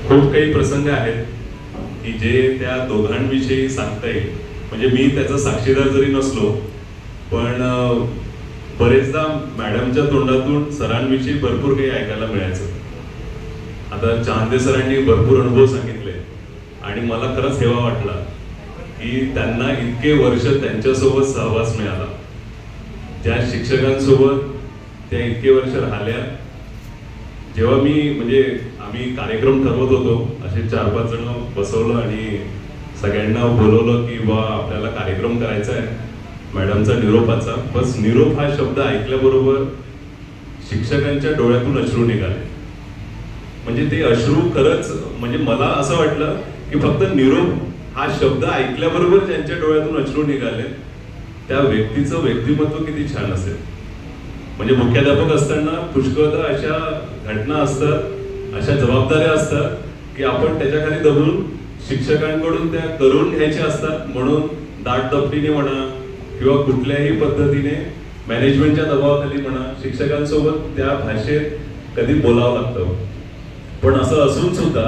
खूप काही प्रसंग आहेत की जे त्या दोघांविषयी सांगता येईल. म्हणजे मी त्याचा साक्षीदार जरी नसलो पण बरेचदा मॅडमच्या तोंडातून सरांविषयी भरपूर काही ऐकायला मिळायचं. आता चांदे सरांनी भरपूर अनुभव सांगितले आणि मला खरंच हेवा वाटला की त्यांना इतके वर्ष त्यांच्यासोबत सहवास मिळाला. ज्या शिक्षकांसोबत त्या इतके वर्ष राहिल्या. जेव्हा मी म्हणजे आम्ही कार्यक्रम ठरवत होतो, असे 4-5 जण बसवलं आणि सगळ्यांना बोलवलं की बा आपल्याला कार्यक्रम करायचा आहे मॅडमचा निरोपाचा. बस निरोप हा शब्द ऐकल्याबरोबर शिक्षकांच्या डोळ्यातून अश्रू निघाले. म्हणजे ते अश्रू खरंच म्हणजे मला असं वाटलं की फक्त निरोप हा शब्द ऐकल्याबरोबर ज्यांच्या डोळ्यातून अश्रू निघाले त्या व्यक्तीचं व्यक्तिमत्व किती छान असेल. म्हणजे मुख्याध्यापक असताना पुष्कळदा अशा घटना असतात, अशा जबाबदाऱ्या असतात की आपण त्याच्याखाली दबून शिक्षकांकडून त्या करून घ्यायच्या असतात. म्हणून दाटदपटीने म्हणा किंवा कुठल्याही पद्धतीने मॅनेजमेंटच्या दबावाखाली म्हणा शिक्षकांसोबत त्या भाषेत कधी बोलावं लागतं. पण असं असून सुद्धा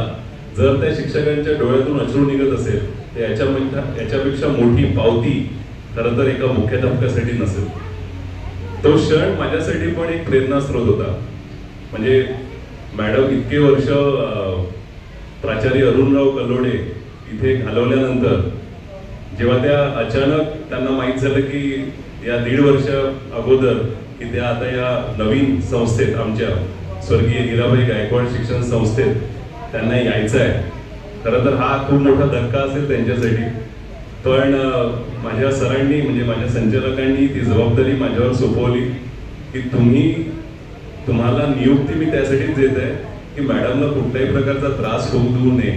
जर त्या शिक्षकांच्या डोळ्यातून अश्रू निघत असेल तर याच्यापेक्षा मोठी पावती खरं तर एका मुख्याध्यापकासाठी नसेल. तो क्षण माझ्यासाठी पण एक प्रेरणास्रोत होता. म्हणजे मॅडम इतके वर्ष प्राचार्य अरुणराव कलोडे इथे घालवल्यानंतर जेव्हा त्या अचानक त्यांना माहीत झालं की या 1.5 वर्ष अगोदर की त्या आता या नवीन संस्थेत आमच्या स्वर्गीय हिराबाई गायकवाड शिक्षण संस्थेत त्यांना यायचं आहे. खरं तर हा खूप मोठा धक्का असेल त्यांच्यासाठी. पण माझ्या सरांनी म्हणजे माझ्या संचालकांनी ती जबाबदारी माझ्यावर सोपवली की तुम्हाला नियुक्ती मी त्यासाठीच देत आहे की मॅडमला कुठल्याही प्रकारचा त्रास होऊ देऊ नये.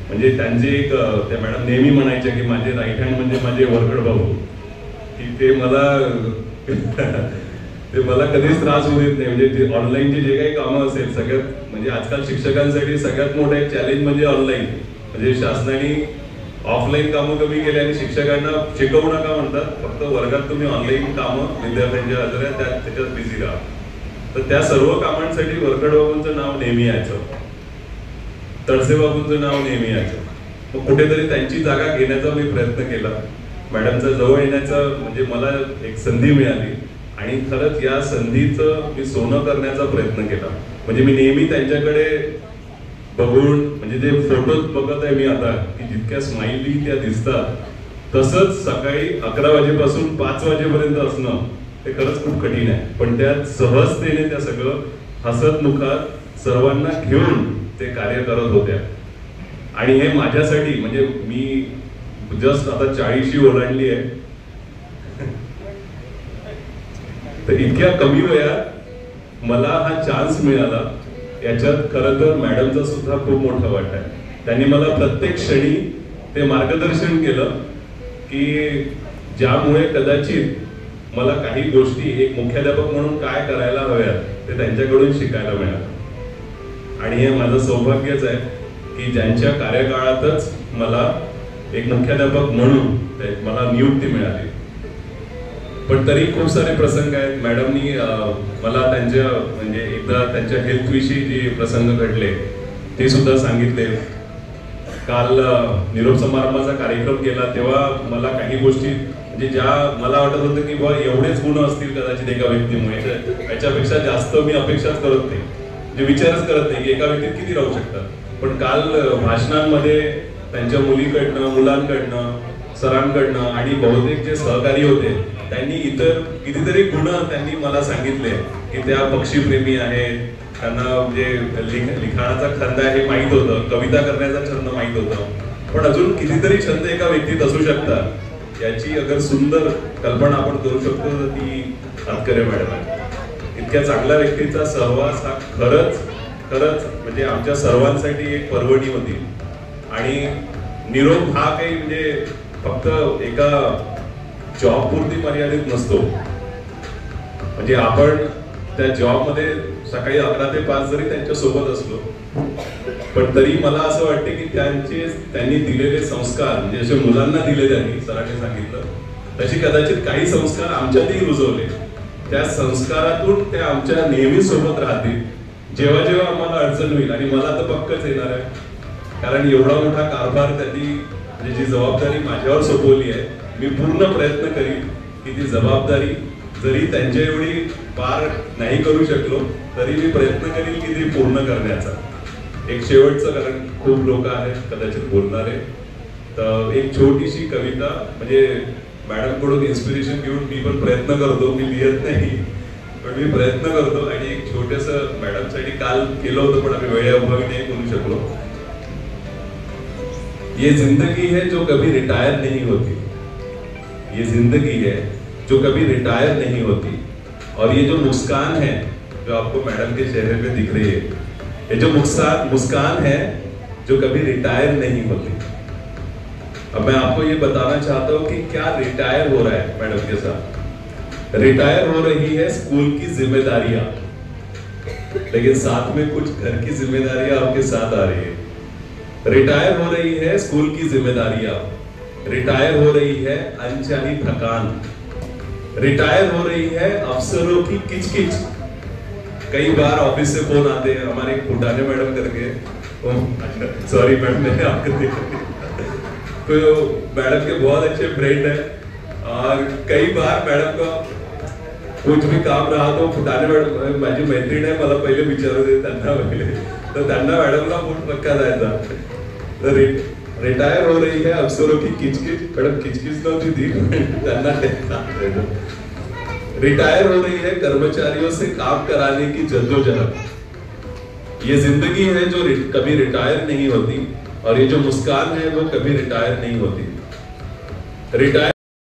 म्हणजे त्यांचे एक त्या मॅडम नेहमी म्हणायच्या की माझे राईट हँड म्हणजे माझे वरकड भाऊ, की ते मला कधीच त्रास होऊ देत नाही. म्हणजे ऑनलाईनचे जे काही कामं असेल सगळ्यात म्हणजे आजकाल शिक्षकांसाठी सगळ्यात मोठं एक चॅलेंज म्हणजे ऑनलाईन. म्हणजे शासनाने ऑफलाईन कामं कमी केली आणि शिक्षकांना शिकवू नका म्हणतात, फक्त वर्गात तुम्ही ऑनलाईन कामं विद्यार्थ्यांच्या हाताळ्या त्याच्यात बिझी राहा. तर त्या सर्व कामांसाठी वरकड बाबूंचं नाव नेहमी यायचं, तडसे बाबूंचं नाव नेहमी यायचं. मग कुठेतरी त्यांची जागा घेण्याचा मी प्रयत्न केला. मॅडमच्या जवळ येण्याचा म्हणजे मला एक संधी मिळाली आणि खरंच या संधीचं मी सोनं करण्याचा प्रयत्न केला. म्हणजे मी नेहमी त्यांच्याकडे बघून म्हणजे जे फोटोज बघत आहे मी आता की जितक्या स्माइली त्या दिसतात तसंच सकाळी 11 वाजेपासून 5 वाजेपर्यंत असणं ते खरंच खूप कठीण आहे. पण त्या सहजतेने त्या सगळं हसत मुखात सर्वांना घेऊन ते कार्य करत होत्या. आणि हे माझ्यासाठी म्हणजे मी जस्ट आता 40शी ओलांडली आहे. तर इतक्या कमी वयात मला हा चान्स मिळाला याच्यात खरं तर मॅडमचा सुद्धा खूप मोठा वाटा आहे. त्यांनी मला प्रत्येक क्षणी ते मार्गदर्शन केलं की ज्यामुळे कदाचित मला काही गोष्टी एक मुख्याध्यापक म्हणून काय करायला हव्यात ते त्यांच्याकडून शिकायला मिळालं. आणि हे माझं सौभाग्यच आहे की ज्यांच्या कार्यकाळातच मला एक मुख्याध्यापक म्हणून मला नियुक्ती मिळाली. पण तरी खूप सारे प्रसंग आहेत. मॅडमनी मला त्यांच्या म्हणजे एकदा त्यांच्या हेल्थ विषयी जे प्रसंग घडले ते सुद्धा सांगितले. काल निरोप समारंभाचा कार्यक्रम केला तेव्हा मला काही गोष्टी म्हणजे ज्या मला वाटत होतं की बा एवढेच गुण असतील कदाचित एका व्यक्तीमुळे, याच्यापेक्षा जास्त मी अपेक्षाच करत नाही, म्हणजे विचारच करत नाही की एका व्यक्तीत किती राहू शकतात. पण काल भाषणांमध्ये त्यांच्या मुलांकडनं सरांकडनं आणि बहुतेक जे सहकारी होते त्यांनी इतर कितीतरी गुण त्यांनी मला सांगितले की त्या पक्षीप्रेमी आहेत, त्यांना म्हणजे लिखाणाचा छंद आहे हे माहीत होतं, कविता करण्याचा छंद माहीत होतं. पण अजून कितीतरी छंद एका व्यक्तीत असू शकतात याची अगर सुंदर कल्पना आपण करू शकतो तर ती तात्करे मॅडम आहे. इतक्या चांगल्या व्यक्तीचा सहवास हा खरंच म्हणजे आमच्या सर्वांसाठी एक पर्वणी होती. आणि निरोप हा काही म्हणजे फक्त एका जॉब पुरती मर्यादित नसतो. म्हणजे आपण त्या जॉब मध्ये सकाळी 11 ते 5 जरी त्यांच्या सोबत असलो पण तरी मला असं वाटते की त्यांनी दिलेले संस्कार म्हणजे जसे मुलांना दिले त्यांनी सरांनी सांगितलं तशी कदाचित काही संस्कार आमच्यातही रुजवले. त्या संस्कारातून ते आमच्या नेहमी सोबत राहतील जेव्हा जेव्हा आम्हाला अडचण होईल, आणि मला तर पक्कच येणार आहे, कारण एवढा मोठा कारभार त्यांनी म्हणजे जी जबाबदारी माझ्यावर सोपवली आहे, मी पूर्ण प्रयत्न करीन की ती जबाबदारी जरी त्यांच्या एवढी पार नाही करू शकलो तरी मी प्रयत्न करीन की ती पूर्ण करण्याचा. एक शेवटचं, कारण खूप लोक आहेत कदाचित बोलणारे, तर एक छोटीशी कविता, म्हणजे मॅडम कडून इन्स्पिरेशन घेऊन मी पण प्रयत्न करतो, मी लिहित नाही पण मी प्रयत्न करतो. आणि एक छोटस मॅडमसाठी काल केलं होतं पण आम्ही वेळेअभावी नाही बोलू शकलो. ये जिंदगी है जो कभी रिटायर नहीं होती, ये जिंदगी है जो कभी रिटायर नहीं होती, और ये जो मुस्कान है जो आपको मैडम के चेहरे पे दिख रही है, ये जो मुस्कान है जो कभी रिटायर नहीं होती. अब मैं आपको ये बताना चाहता हूँ कि क्या रिटायर हो रहा है मैडम के साथ. रिटायर हो रही है स्कूल की जिम्मेदारियां, लेकिन साथ में कुछ घर की जिम्मेदारियां आपके साथ आ रही है. रिटायर हो रही है स्कूल की जिम्मेदारियां, रिटायर हो रही है अनचाही थकान, रिटायर हो रही है अफसरों की किचकिच. कई बार ऑफिस से फोन आते हैं, हमारे एक फुटाने मैडम करके, सॉरी मैडम मैंने आपको देखा, तो मैडम के बहुत अच्छे फ्रेंड है, और कई बार मैडम का कुछ भी काम रहा तो फुटाने मैडम माझी मैत्रीण आहे, मला पहिले विचारू दे त्यांना पहिले, तर त्यांना मॅडमला फोन पक्का जायचा. तर रिटायर हो रही है अफसरों की किचकिच, मैडम किचकिच नव्हती ती, त्यांना रिटायर हो रही है कर्मचारियों से काम कराने की जद्दोजहद. ये जिंदगी है जो कभी रिटायर नहीं होती, और ये जो मुस्कान है वो कभी रिटायर नहीं होती. रिटायर